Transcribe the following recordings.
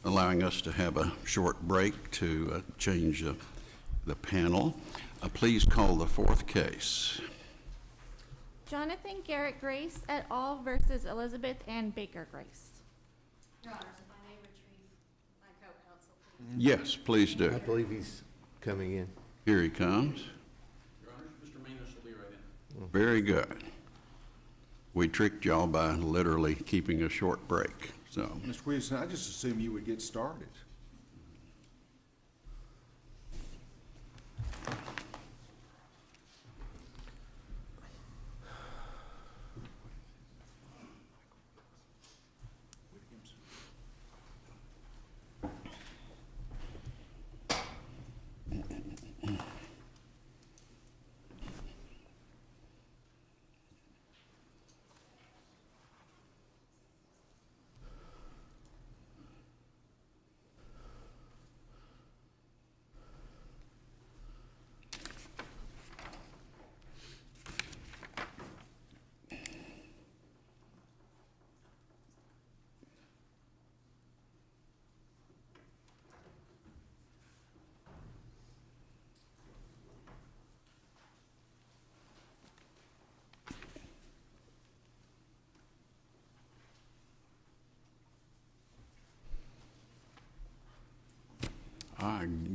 allowing us to have a short break to change the panel. Please call the fourth case. Jonathan Garrett Grace et al. Versus Elizabeth Ann Baker Grace. Your Honors, if I may retrieve my co-counsel, please. Yes, please do. I believe he's coming in. Here he comes. Your Honor, Mr. Manus will be right in. Very good. We tricked y'all by literally keeping a short break. So, Mr. Williamson, I just assumed you would get started.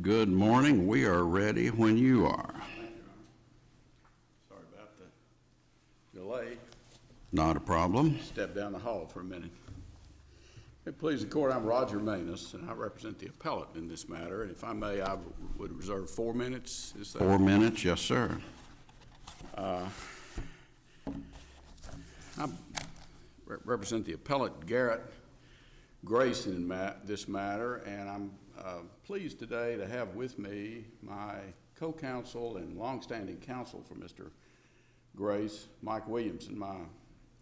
good morning. We are ready when you are. Thank you, Your Honor. Sorry about the delay. Not a problem. Step down the hall for a minute. Please, the court, I'm Roger Manus, and I represent the appellate in this matter. And if I may, I would reserve 4 minutes. Is that 4 minutes, yes, sir. I represent the appellate Garrett Grace in this matter, and I'm pleased today to have with me my co-counsel and longstanding counsel for Mr. Grace, Mike Williamson, my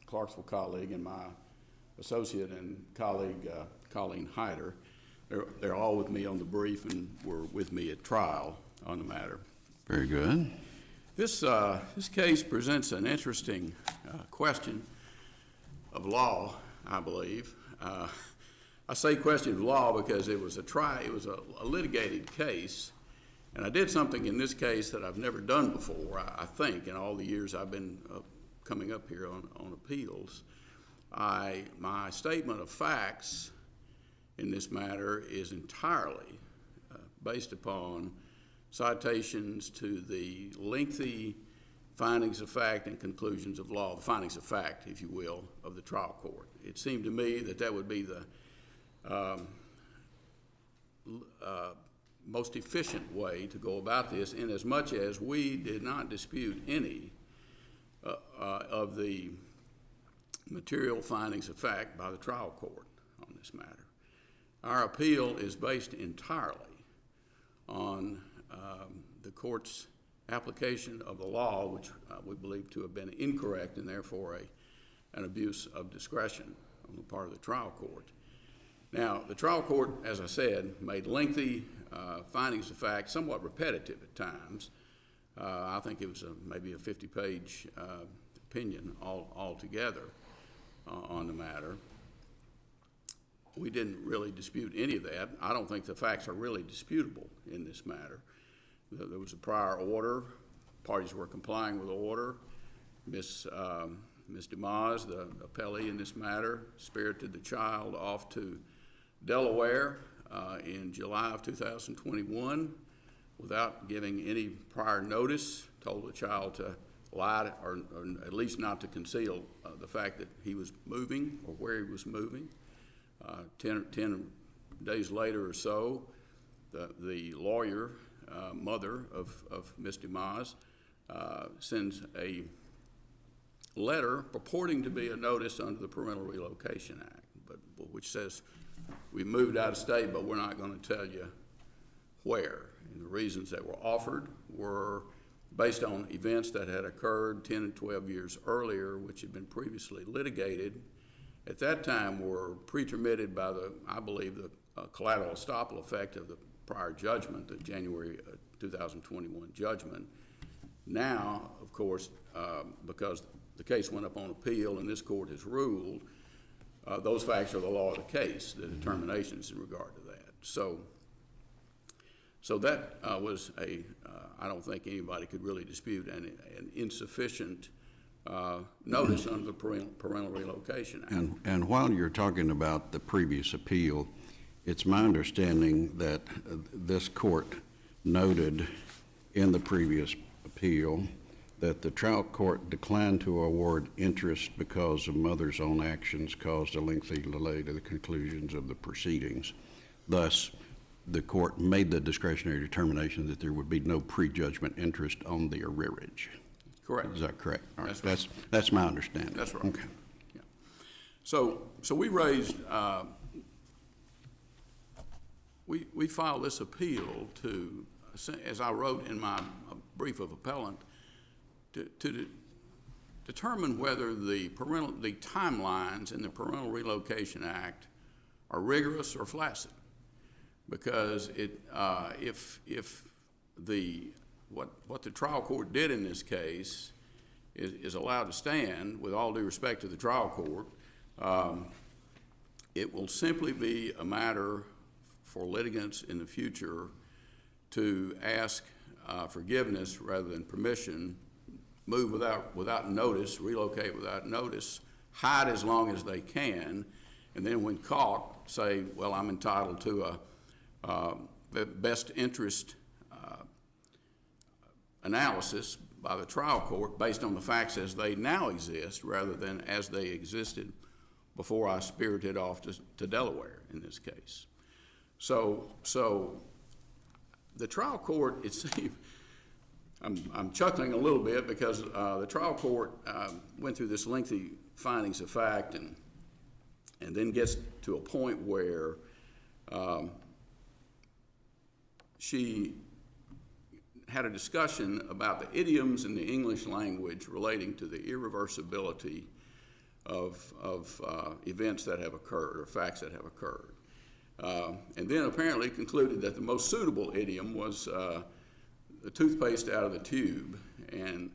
Clarksville colleague, and my associate and colleague, Colleen Hyder. They're all with me on the brief and were with me at trial on the matter. Very good. This case presents an interesting question of law, I believe. I say question of law because it was a litigated case, and I did something in this case that I've never done before, I think, in all the years I've been coming up here on appeals. My statement of facts in this matter is entirely based upon citations to the lengthy findings of fact and conclusions of law, the findings of fact, if you will, of the trial court. It seemed to me that that would be the most efficient way to go about this, in as much as we did not dispute any of the material findings of fact by the trial court on this matter. Our appeal is based entirely on the court's application of the law, which we believe to have been incorrect and therefore an abuse of discretion on the part of the trial court. Now, the trial court, as I said, made lengthy findings of fact, somewhat repetitive at times. I think it was maybe a 50-page opinion altogether on the matter. We didn't really dispute any of that. I don't think the facts are really disputable in this matter. There was a prior order. Parties were complying with the order. Ms. DeMaz, the appellee in this matter, spirited the child off to Delaware in July of 2021 without giving any prior notice, told the child to lie or at least not to conceal the fact that he was moving or where he was moving. 10 days later or so, the lawyer, mother of Ms. DeMaz, sends a letter purporting to be a notice under the Parental Relocation Act, but which says we moved out of state, but we're not going to tell you where. And the reasons that were offered were based on events that had occurred 10 and 12 years earlier, which had been previously litigated. At that time were pretermitted by I believe, the collateral estoppel effect of the prior judgment, the January 2021 judgment. Now, of course, because the case went up on appeal and this court has ruled, those facts are the law of the case, the determinations in regard to that. So that was I don't think anybody could really dispute an insufficient notice under the Parental Relocation Act. And while you're talking about the previous appeal, it's my understanding that this court noted in the previous appeal that the trial court declined to award interest because of mother's own actions caused a lengthy delay to the conclusions of the proceedings. Thus, the court made the discretionary determination that there would be no prejudgment interest on the arrearage. Correct. Is that correct? All right. That's right. That's my understanding. That's right. Okay. Yeah. So we raised, we filed this appeal to, as I wrote in my brief of appellant, to determine whether the timelines in the Parental Relocation Act are rigorous or flaccid. Because if what the trial court did in this case is allowed to stand, with all due respect to the trial court, it will simply be a matter for litigants in the future to ask forgiveness rather than permission, move without notice, relocate without notice, hide as long as they can, and then when caught, say, well, I'm entitled to the best interest analysis by the trial court based on the facts as they now exist rather than as they existed before I spirited off to Delaware in this case. So the trial court, it seemed, I'm chuckling a little bit because the trial court went through this lengthy findings of fact and then gets to a point where she had a discussion about the idioms in the English language relating to the irreversibility of events that have occurred or facts that have occurred. And then apparently concluded that the most suitable idiom was the toothpaste out of the tube, and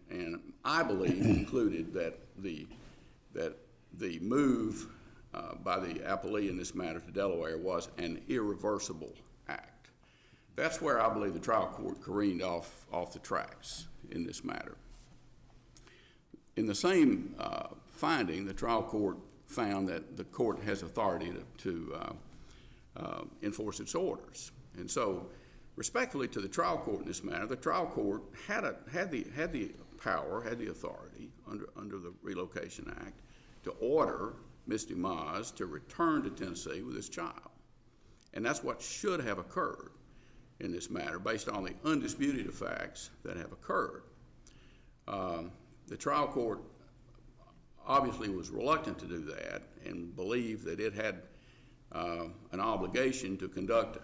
I believe concluded that the move by the appellee in this matter to Delaware was an irreversible act. That's where I believe the trial court careened off the tracks in this matter. In the same finding, the trial court found that the court has authority to enforce its orders. And so, respectfully to the trial court in this matter, the trial court had the power, had the authority under the Relocation Act to order Ms. Dumas to return to Tennessee with his child. And that's what should have occurred in this matter based on the undisputed facts that have occurred. The trial court obviously was reluctant to do that and believed that it had an obligation to conduct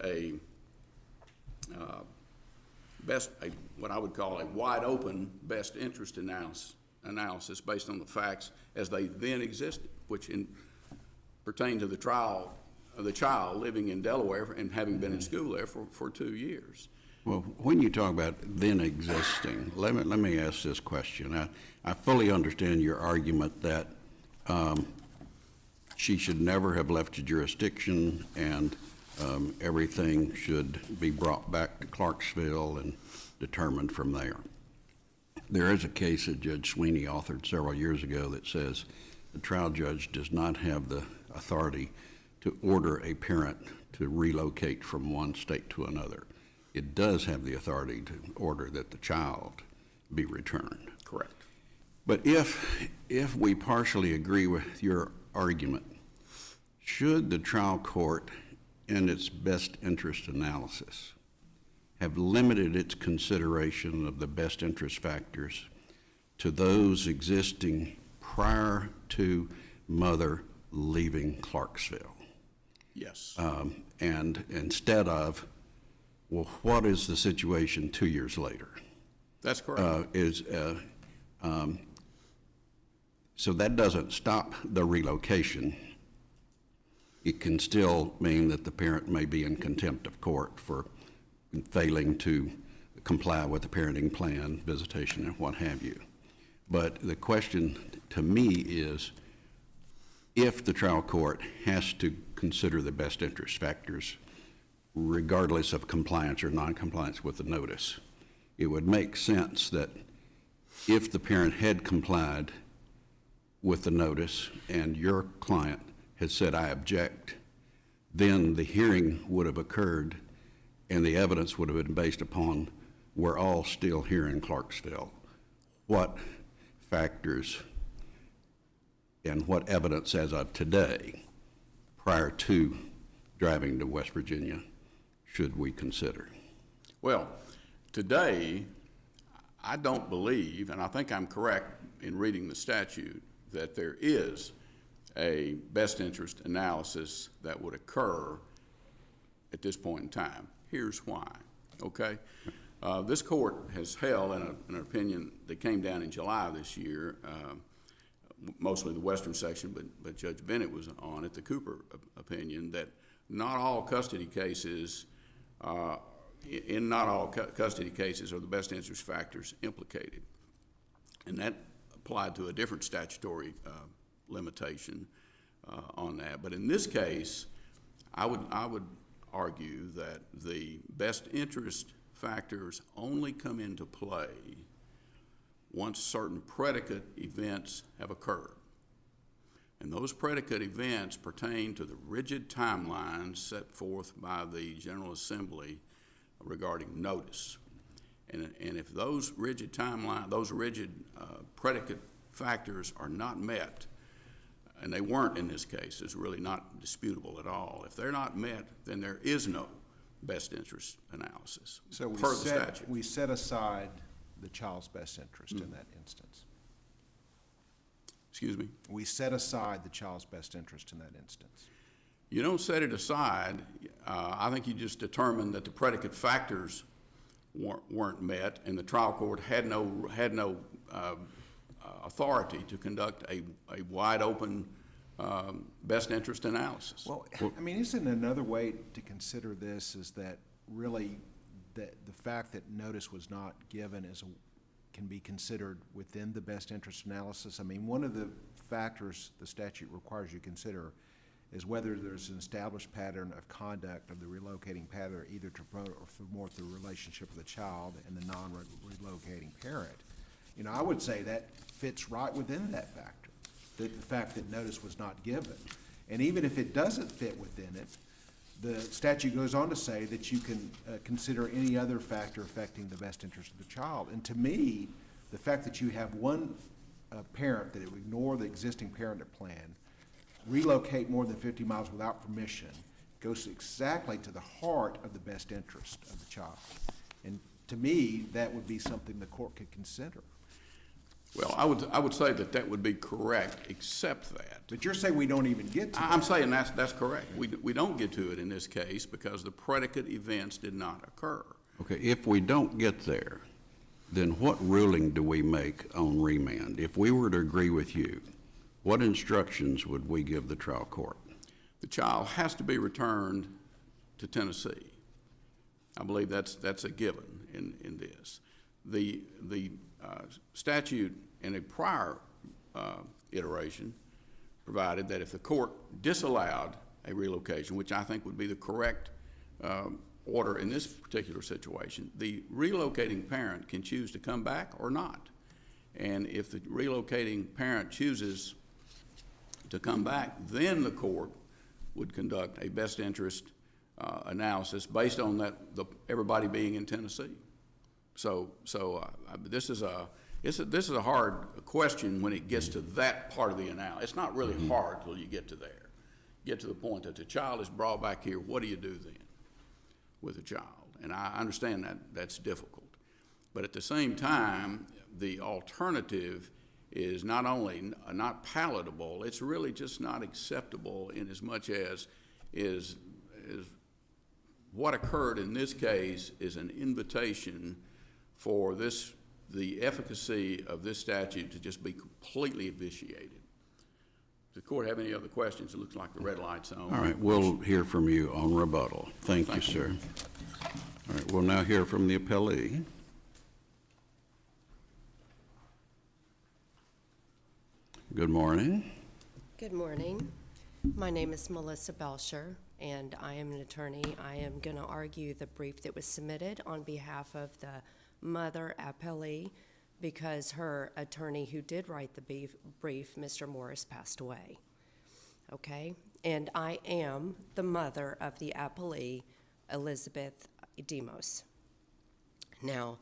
what I would call a wide open best interest analysis based on the facts as they then existed, which pertain to the trial of the child living in Delaware and having been in school there for 2 years. Well, when you talk about then existing, let me ask this question. I fully understand your argument that she should never have left the jurisdiction and everything should be brought back to Clarksville and determined from there. There is a case that Judge Sweeney authored several years ago that says the trial judge does not have the authority to order a parent to relocate from one state to another. It does have the authority to order that the child be returned. Correct. But if we partially agree with your argument, should the trial court in its best interest analysis have limited its consideration of the best interest factors to those existing prior to mother leaving Clarksville? Yes. And instead of, well, what is the situation 2 years later? That's correct. So that doesn't stop the relocation. It can still mean that the parent may be in contempt of court for failing to comply with the parenting plan, visitation, and what have you. But the question to me is, if the trial court has to consider the best interest factors, regardless of compliance or noncompliance with the notice, it would make sense that if the parent had complied with the notice and your client had said, I object, then the hearing would have occurred and the evidence would have been based upon, we're all still here in Clarksville. What factors and what evidence as of today, prior to driving to West Virginia, should we consider? Well, today, I don't believe, and I think I'm correct in reading the statute, that there is a best interest analysis that would occur at this point in time. Here's why, okay? This court has held, in an opinion that came down in July of this year, mostly the western section, but Judge Bennett was on it, the Cooper opinion, that not all custody cases, in not all custody cases are the best interest factors implicated. And that applied to a different statutory limitation on that. But in this case, I would argue that the best interest factors only come into play once certain predicate events have occurred. And those predicate events pertain to the rigid timelines set forth by the General Assembly regarding notice. And if those rigid predicate factors are not met, and they weren't in this case, it's really not disputable at all. If they're not met, then there is no best interest analysis. So per the statute. we set aside the child's best interest in that instance. Excuse me? We set aside the child's best interest in that instance. You don't set it aside. I think you just determined that the predicate factors weren't met, and the trial court had no authority to conduct a wide open best interest analysis. Well, I mean, isn't another way to consider this is that really that the fact that notice was not given can be considered within the best interest analysis? I mean, one of the factors the statute requires you to consider is whether there's an established pattern of conduct of the relocating parent, either to promote or promote the relationship of the child and the non-relocating parent. You know, I would say that fits right within that factor, the fact that notice was not given. And even if it doesn't fit within it, the statute goes on to say that you can consider any other factor affecting the best interest of the child. And to me, the fact that you have one parent that would ignore the existing parent plan, relocate more than 50 miles without permission, goes exactly to the heart of the best interest of the child. And to me, that would be something the court could consider. Well, I would say that would be correct, except that. But you're saying we don't even get to I'm that. saying that's correct. We don't get to it in this case because the predicate events did not occur. Okay, if we don't get there, then what ruling do we make on remand? If we were to agree with you, what instructions would we give the trial court? The child has to be returned to Tennessee. I believe that's a given in this. The statute in a prior iteration provided that if the court disallowed a relocation, which I think would be the correct order in this particular situation, the relocating parent can choose to come back or not. And if the relocating parent chooses to come back, then the court would conduct a best interest analysis based on everybody being in Tennessee. So this is a hard question when it gets to that part of the analysis. It's not really hard till you get to there. Get to the point that the child is brought back here. What do you do then with the child? And I understand that that's difficult. But at the same time, the alternative is not only not palatable, it's really just not acceptable in as much as is what occurred in this case is an invitation for the efficacy of this statute to just be completely vitiated. Does the court have any other questions? It looks like the red light's on. All right, we'll hear from you on rebuttal. Thank you, sir. All right, we'll now hear from the appellee. Good morning. Good morning. My name is Melissa Belcher, and I am an attorney. I am going to argue the brief that was submitted on behalf of the mother appellee because her attorney who did write the brief, Mr. Morris, passed away. Okay? And I am the mother of the appellee, Elizabeth Demos. Now,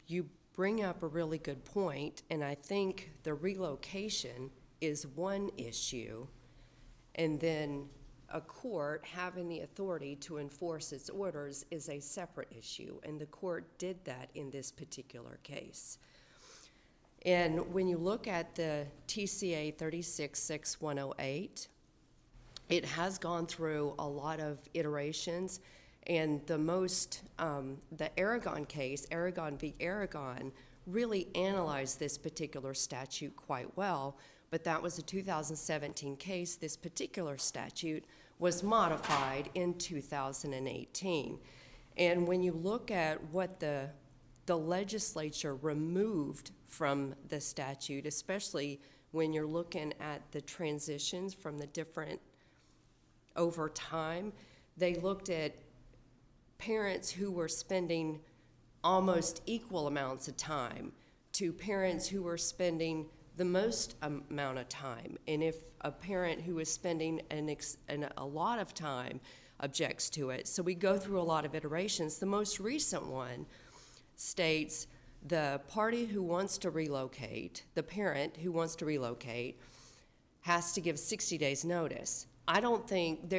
you bring up a really good point, and I think the relocation is one issue, and then a court having the authority to enforce its orders is a separate issue, and the court did that in this particular case. And when you look at the TCA 366108, it has gone through a lot of iterations, and the Aragon case, Aragon v. Aragon, really analyzed this particular statute quite well, but that was a 2017 case. This particular statute was modified in 2018. And when you look at what the legislature removed from the statute, especially when you're looking at the transitions from the different over time, they looked at parents who were spending almost equal amounts of time to parents who were spending the most amount of time. And if a parent who is spending a lot of time objects to it, so we go through a lot of iterations. The most recent one states the party who wants to relocate, the parent who wants to relocate, has to give 60 days notice. I don't think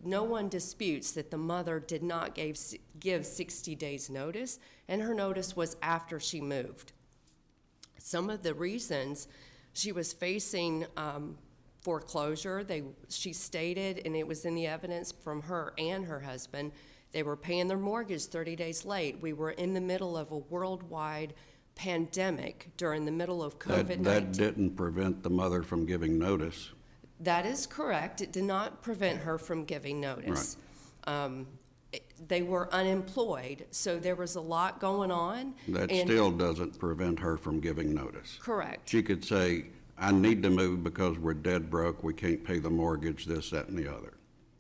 no one disputes that the mother did not give 60 days notice, and her notice was after she moved. Some of the reasons she was facing foreclosure, she stated, and it was in the evidence from her and her husband, they were paying their mortgage 30 days late. We were in the middle of a worldwide pandemic during the middle of COVID-19. That didn't prevent the mother from giving notice. That is correct. It did not prevent her from giving notice. Right. They were unemployed, so there was a lot going on. That still doesn't prevent her from giving notice. Correct. She could say, I need to move because we're dead broke, we can't pay the mortgage, this, that, and the other.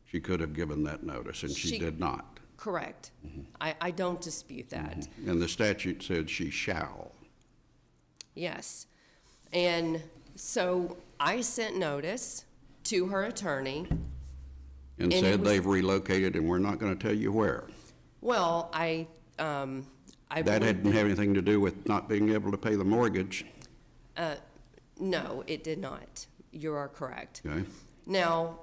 She could have given that notice, and she did not. Correct. Mm-hmm. I don't dispute that. Mm-hmm. And the statute said she shall. Yes. And so I sent notice to her attorney. And said they've relocated and we're not going to tell you where. Well, I that hadn't have anything to do with not being able to pay the mortgage. No, it did not. You are correct. Okay. Now,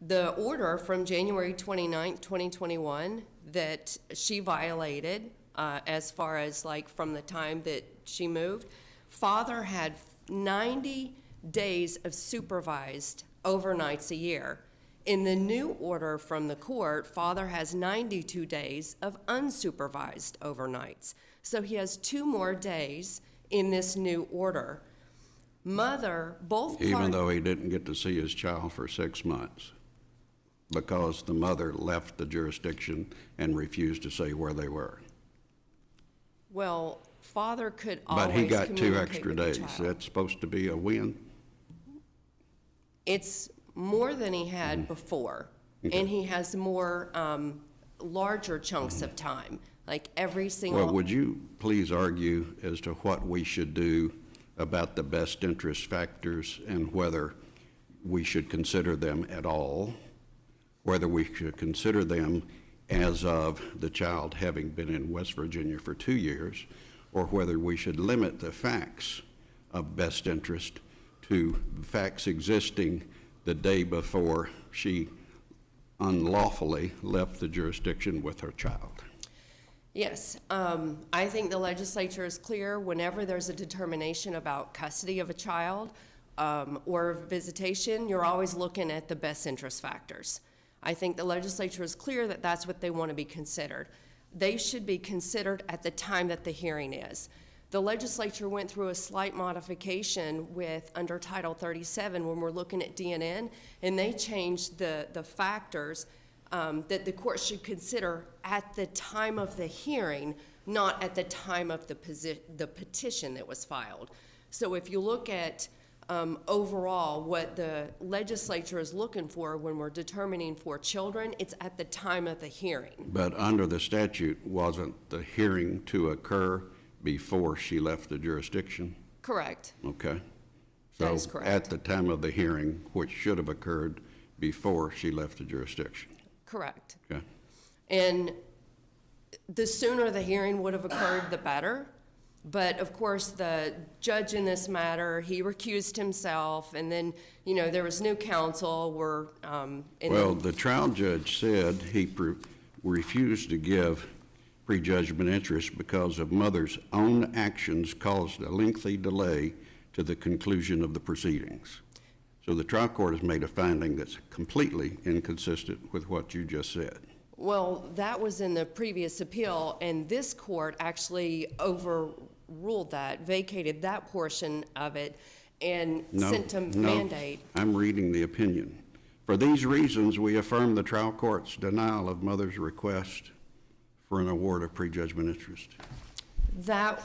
the order from January 29th, 2021 that she violated, as far as like from the time that she moved, father had 90 days of supervised overnights a year. In the new order from the court, father has 92 days of unsupervised overnights. So he has 2 more days in this new order. Mother, even though he didn't get to see his child for 6 months because the mother left the jurisdiction and refused to say where they were. Well, father could always But he got 2 extra with the days. child. That's supposed to be a win. It's more than he had before, Okay. and he has more larger chunks of time, like every single. Well, would you please argue as to what we should do about the best interest factors and whether we should consider them at all, whether we should consider them as of the child having been in West Virginia for 2 years, or whether we should limit the facts of best interest to facts existing the day before she unlawfully left the jurisdiction with her child? Yes, I think the legislature is clear whenever there's a determination about custody of a child or visitation, you're always looking at the best interest factors. I think the legislature is clear that that's what they want to be considered. They should be considered at the time that the hearing is. The legislature went through a slight modification under Title 37 when we're looking at DNN, and they changed the factors that the court should consider at the time of the hearing, not at the time of the petition that was filed. So if you look at overall, what the legislature is looking for when we're determining for children, it's at the time of the hearing. But under the statute, wasn't the hearing to occur before she left the jurisdiction? Correct. Okay. That is So correct. at the time of the hearing, which should have occurred before she left the jurisdiction. Correct. Okay. And the sooner the hearing would have occurred, the better. But of course, the judge in this matter, he recused himself, and then, you know, there was new counsel, Well, the trial judge said he refused to give prejudgment interest because of mother's own actions caused a lengthy delay to the conclusion of the proceedings. So the trial court has made a finding that's completely inconsistent with what you just said. Well, that was in the previous appeal, and this court actually overruled that, vacated that portion of it, and sent a mandate. I'm reading the opinion. For these reasons, we affirm the trial court's denial of mother's request for an award of prejudgment interest. That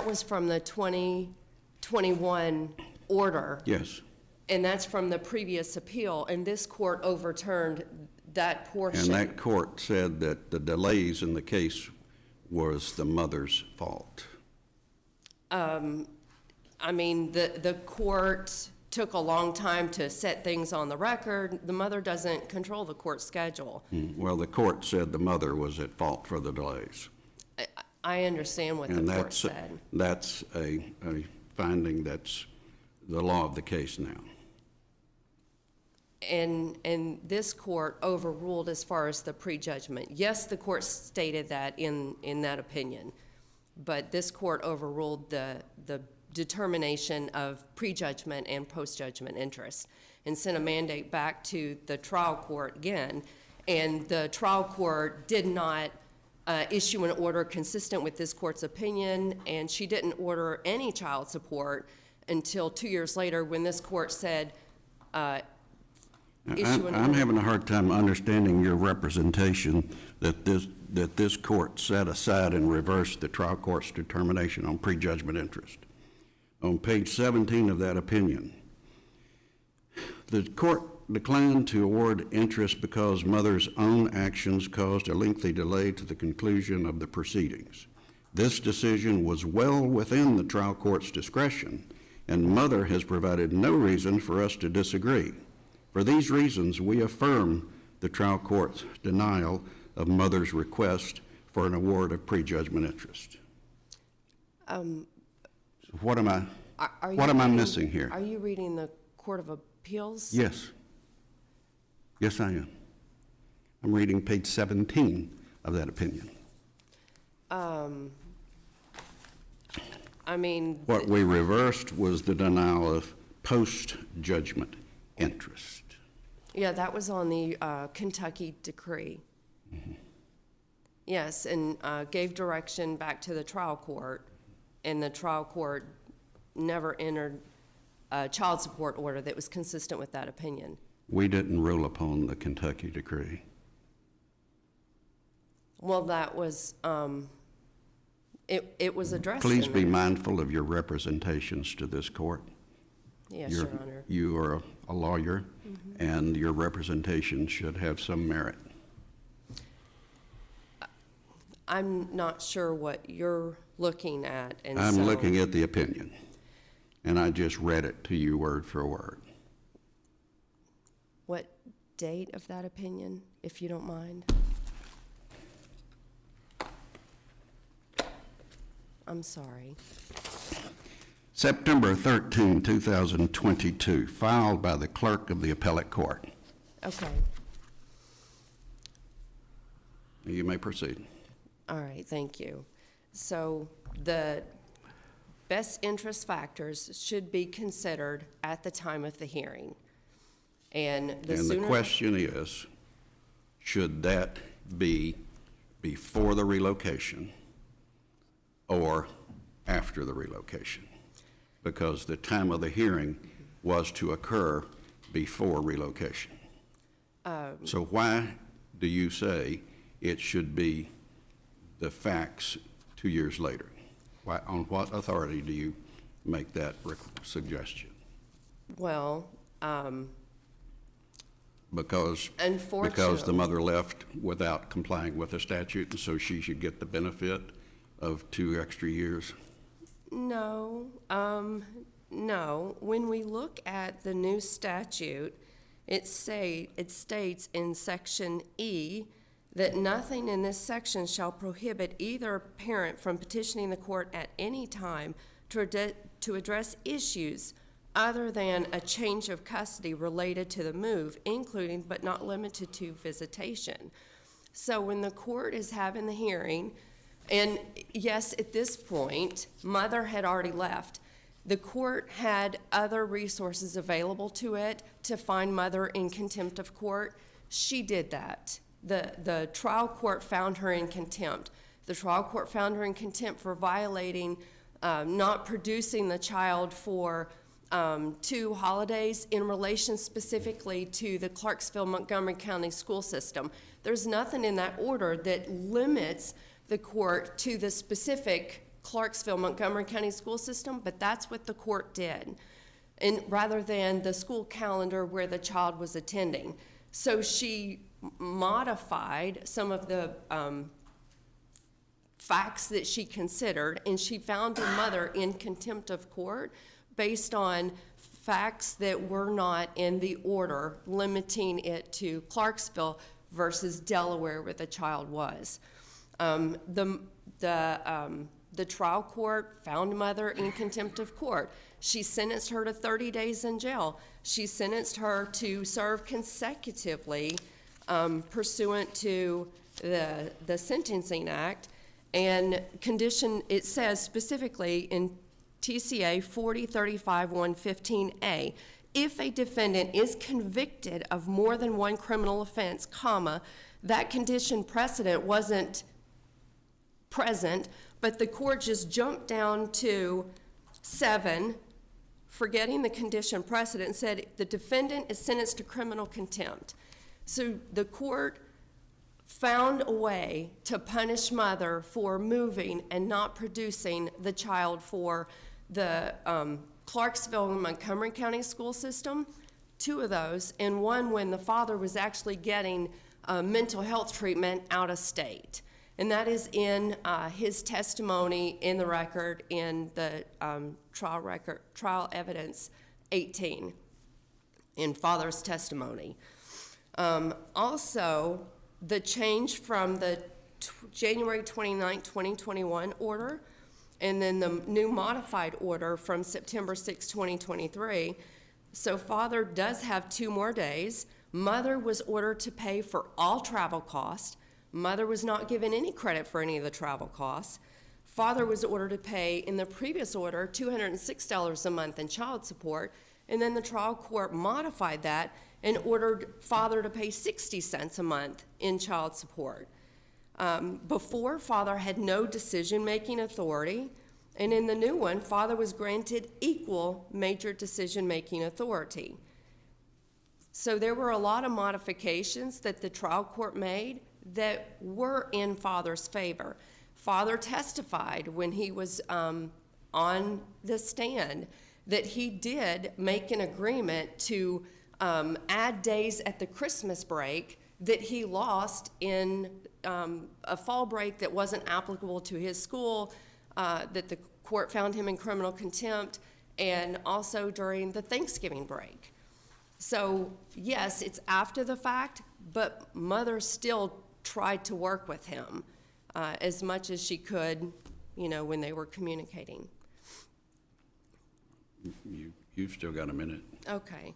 was from the 2021 order. Yes. And that's from the previous appeal, and this court overturned that portion. And that court said that the delays in the case was the mother's fault. I mean, the court took a long time to set things on the record. The mother doesn't control the court schedule. Well, the court said the mother was at fault for the delays. I understand what the And court said. that's a finding that's the law of the case now. And this court overruled as far as the prejudgment. Yes, the court stated that in that opinion, but this court overruled the determination of prejudgment and postjudgment interest and sent a mandate back to the trial court again. And the trial court did not issue an order consistent with this court's opinion, and she didn't order any child support until 2 years later when this court said, issue an I'm order. having a hard time understanding your representation that this court set aside and reversed the trial court's determination on prejudgment interest. On page 17 of that opinion, the court declined to award interest because mother's own actions caused a lengthy delay to the conclusion of the proceedings. This decision was well within the trial court's discretion, and mother has provided no reason for us to disagree. For these reasons, we affirm the trial court's denial of mother's request for an award of prejudgment interest. What am I reading- missing here? Are you reading the Court of Appeals? Yes. Yes, I am. I'm reading page 17 of that opinion. I mean, What we reversed was the denial of post-judgment interest. yeah, that was on the Kentucky decree. Yes, and gave direction back to the trial court, and the trial court never entered a child support order that was consistent with that opinion. We didn't rule upon the Kentucky decree. Well, that was, it was addressed Please in be there. mindful of your representations to this court. Yes, Your Honor. You are a lawyer, and your representation should have some merit. I'm not sure what you're looking at, and so. I'm looking at the opinion, and I just read it to you word for word. What date of that opinion, if you don't mind? I'm sorry. September 13, 2022, filed by the clerk of the appellate court. Okay, You may proceed. all right, thank you. So the best interest factors should be considered at the time of the hearing. And the And the sooner. question is, should that be before the relocation or after the relocation? Because the time of the hearing was to occur before relocation. So why do you say it should be the facts 2 years later? Why, on what authority do you make that suggestion? Well, Because the unfortunately, mother left without complying with the statute, and so she should get the benefit of 2 extra years? no, no. When we look at the new statute, it states in section E that nothing in this section shall prohibit either parent from petitioning the court at any time to address issues other than a change of custody related to the move, including but not limited to visitation. So when the court is having the hearing, and yes, at this point, mother had already left. The court had other resources available to it to find mother in contempt of court. She did that. The trial court found her in contempt. The trial court found her in contempt for violating, not producing the child for 2 holidays in relation specifically to the Clarksville-Montgomery County school system. There's nothing in that order that limits the court to the specific Clarksville-Montgomery County school system, but that's what the court did, and rather than the school calendar where the child was attending. So she modified some of the facts that she considered, and she found her mother in contempt of court based on facts that were not in the order, limiting it to Clarksville versus Delaware where the child was. The trial court found mother in contempt of court. She sentenced her to 30 days in jail. She sentenced her to serve consecutively pursuant to the Sentencing Act, and it says specifically in TCA 4035-115A, if a defendant is convicted of more than one criminal offense, that condition precedent wasn't present, but the court just jumped down to 7, forgetting the condition precedent, and said the defendant is sentenced to criminal contempt. So the court found a way to punish mother for moving and not producing the child for the Clarksville and Montgomery County school system, 2 of those, and 1 when the father was actually getting mental health treatment out of state. And that is in his testimony in the record in the trial evidence 18, in father's testimony. Also, the change from the January 29, 2021 order, and then the new modified order from September 6, 2023. So father does have 2 more days. Mother was ordered to pay for all travel costs. Mother was not given any credit for any of the travel costs. Father was ordered to pay, in the previous order, $206 a month in child support, and then the trial court modified that and ordered father to pay 60 cents a month in child support. Before, father had no decision-making authority, and in the new one, father was granted equal major decision-making authority. So there were a lot of modifications that the trial court made that were in father's favor. Father testified when he was on the stand that he did make an agreement to add days at the Christmas break that he lost in a fall break that wasn't applicable to his school, that the court found him in criminal contempt, and also during the Thanksgiving break. So yes, it's after the fact, but mother still tried to work with him as much as she could, when they were communicating. You've still got a minute. Okay.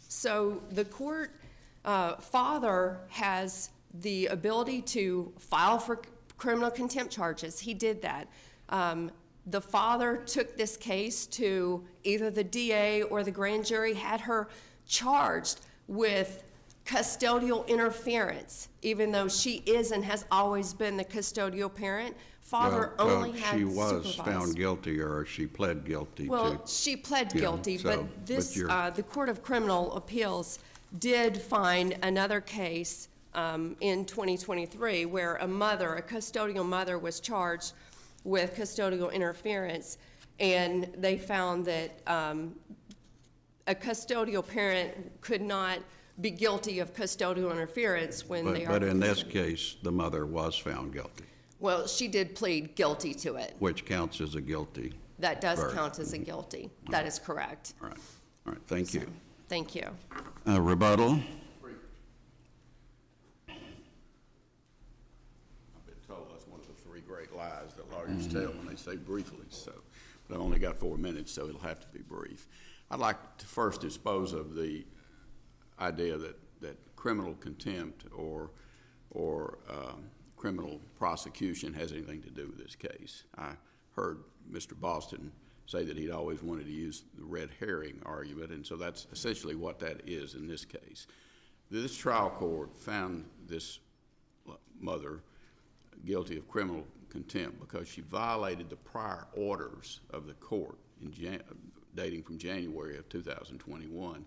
So the court, father has the ability to file for criminal contempt charges. He did that. The father took this case to either the DA or the grand jury, had her charged with custodial interference, even though she is and has always been the custodial parent. Father only had she was supervised. found guilty, or she pled guilty to. Well, she pled Yeah, guilty, so, but this, but you're- the Court of Criminal Appeals did find another case in 2023 where a custodial mother was charged with custodial interference, and they found that a custodial parent could not be guilty of custodial interference when they are. But in this case, the mother was found guilty, Well, she did plead guilty to it. which counts as a guilty. That does Verdict. count as a guilty. That is correct. All right, thank you. Thank you. Rebuttal? I've been told that's one of the three great lies that lawyers tell when they say briefly, so, but I've only got 4 minutes, so it'll have to be brief. I'd like to first dispose of the idea that criminal contempt or criminal prosecution has anything to do with this case. I heard Mr. Boston say that he'd always wanted to use the red herring argument, and so that's essentially what that is in this case. This trial court found this mother guilty of criminal contempt because she violated the prior orders of the court dating from January of 2021.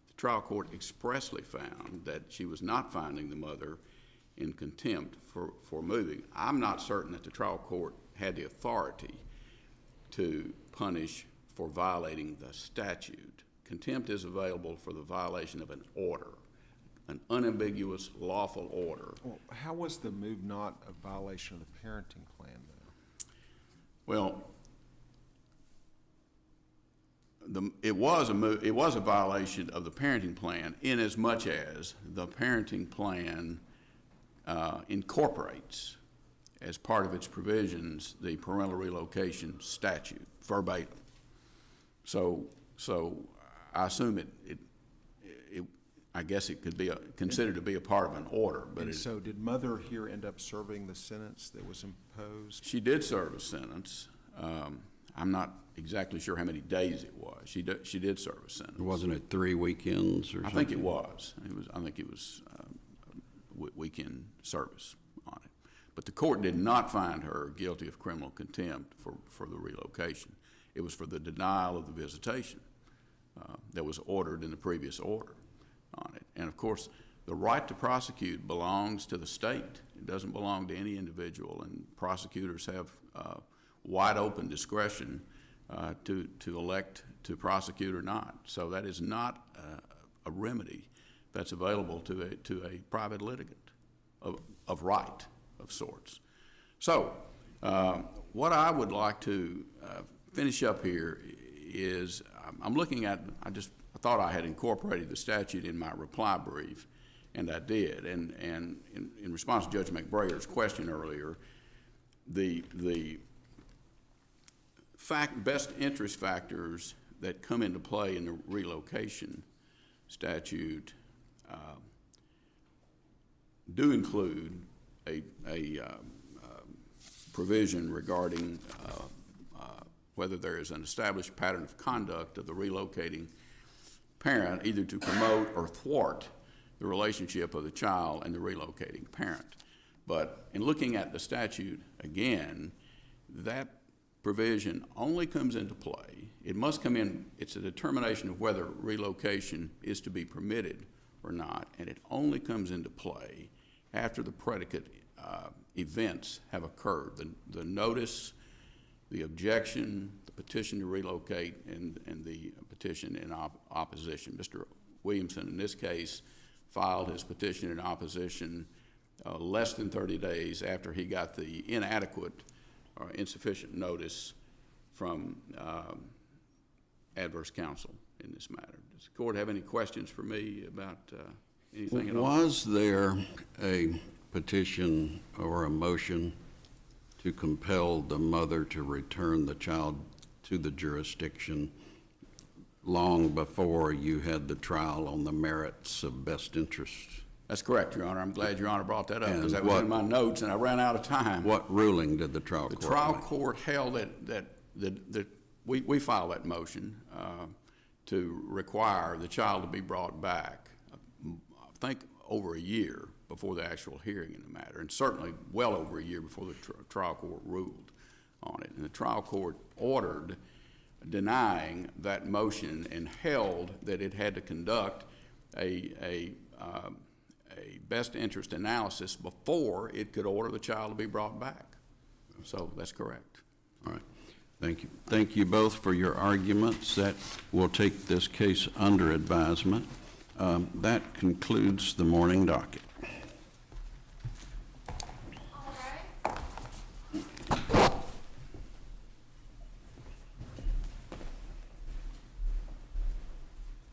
The trial court expressly found that she was not finding the mother in contempt for moving. I'm not certain that the trial court had the authority to punish for violating the statute. Contempt is available for the violation of an order, an unambiguous lawful order. Well, how was the move not a violation of the parenting plan, though? Well, it was a violation of the parenting plan in as much as the parenting plan incorporates as part of its provisions the parental relocation statute verbatim. So I assume I guess it could be considered to be a part of an order, but And so did mother here end up serving the sentence that was imposed? she did serve a sentence. I'm not exactly sure how many days it was. She did serve a sentence. Wasn't it 3 weekends or something? I think it was. I think it was weekend service on it. But the court did not find her guilty of criminal contempt for the relocation. It was for the denial of the visitation that was ordered in the previous order on it. And of course, the right to prosecute belongs to the state. It doesn't belong to any individual, and prosecutors have wide open discretion to elect to prosecute or not. So that is not a remedy that's available to a private litigant of right of sorts. So what I would like to finish up here is I'm looking at, I thought I had incorporated the statute in my reply brief, and I did. And in response to Judge McBrayer's question earlier, the best interest factors that come into play in the relocation statute do include a provision regarding whether there is an established pattern of conduct of the relocating parent, either to promote or thwart the relationship of the child and the relocating parent. But in looking at the statute again, that provision only comes into play. It must come in, it's a determination of whether relocation is to be permitted or not, and it only comes into play after the predicate events have occurred. The notice, the objection, the petition to relocate, and the petition in opposition. Mr. Williamson, in this case, filed his petition in opposition less than 30 days after he got the inadequate or insufficient notice from adverse counsel in this matter. Does the court have any questions for me about anything at all? Was there a petition or a motion to compel the mother to return the child to the jurisdiction long before you had the trial on the merits of best interest? That's correct, Your Honor. I'm glad Your Honor brought that up, because that And was in my notes and I ran out of time. What ruling did the trial court The trial make? court held that we filed that motion to require the child to be brought back, I think over a year before the actual hearing in the matter, and certainly well over a year before the trial court ruled on it. And the trial court ordered denying that motion and held that it had to conduct a best interest analysis before it could order the child to be brought back. So that's correct. All right. Thank you. Thank you both for your arguments. That will take this case under advisement. That concludes the morning docket.